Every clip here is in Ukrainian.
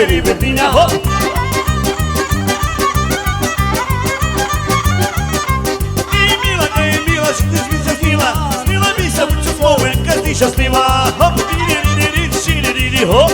вирі вердиня, гоп. Що ти звідси зніла, зніла місця, будь що слово, як казні щаслива. Хоп, ді-ді-ді-ді-ді, ші-ді-ді-ді, хоп.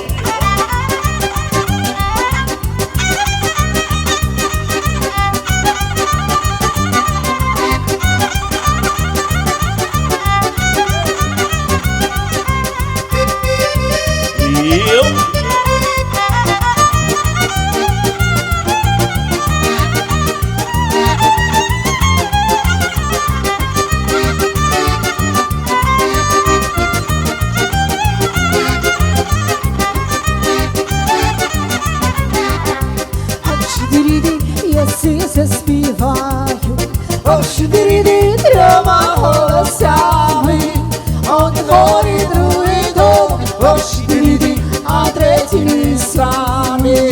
Заспіваю, ошвірі трьома голосами, один горі, другий дом, ошвірі, а третій лісами.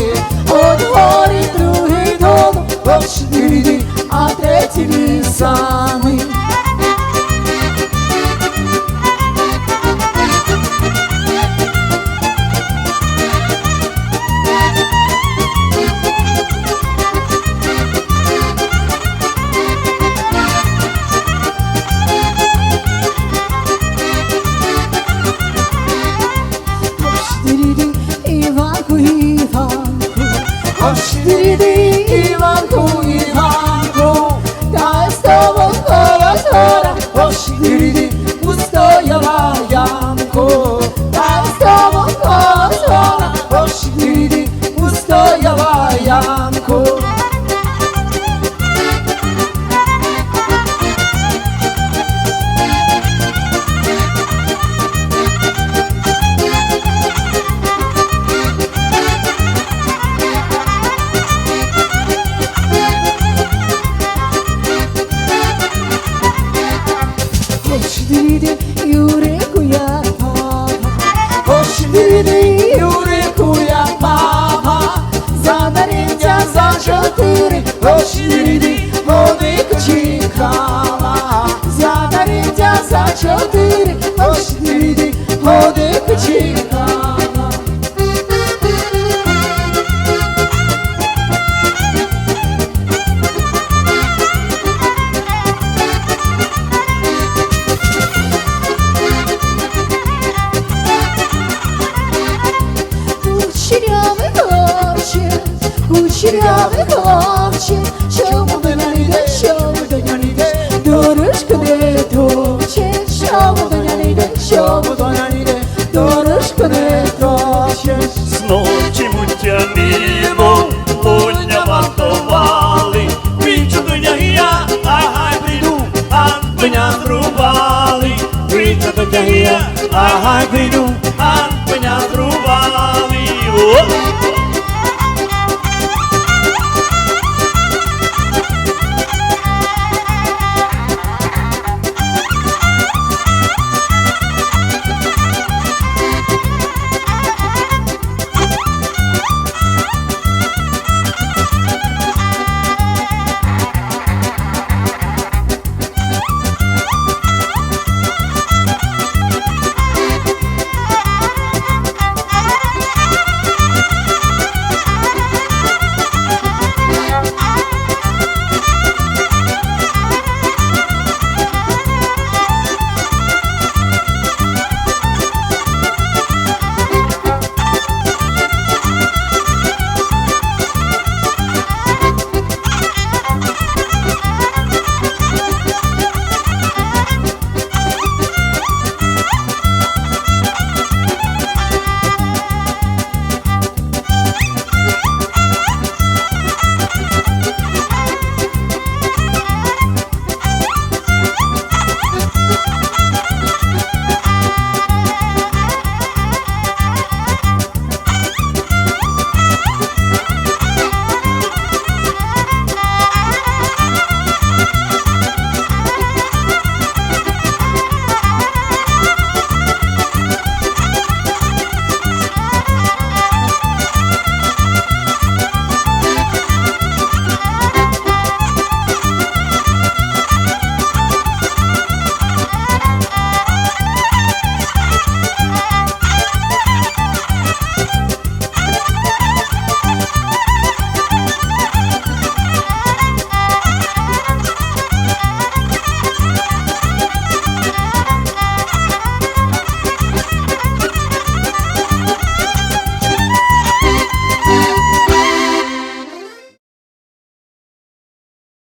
Один горі, другий дом, ошвірі, а третій лісами. Ошвірі, Іванку, Іванку, та з тобою гора, ошвірі, устояла ямку. Та з тобою гора, ошвірі, устояла ямку. Юрику я папа, ошвірі, Юрику я папа, за наряддя за 4, ошвірі, водику чекала. За наряддя за 4, ошвірі, водику чекала. Кучерявий хлопчик, чому до не йде, чому до не йде, дорожку не топче, чому до не йде, чому до не йде, дорожку не топче. Зночі мутянино, поля вартували, вічу до нягія, агай прийду, а мене зрубали. Вічу до нягія, агай прийду,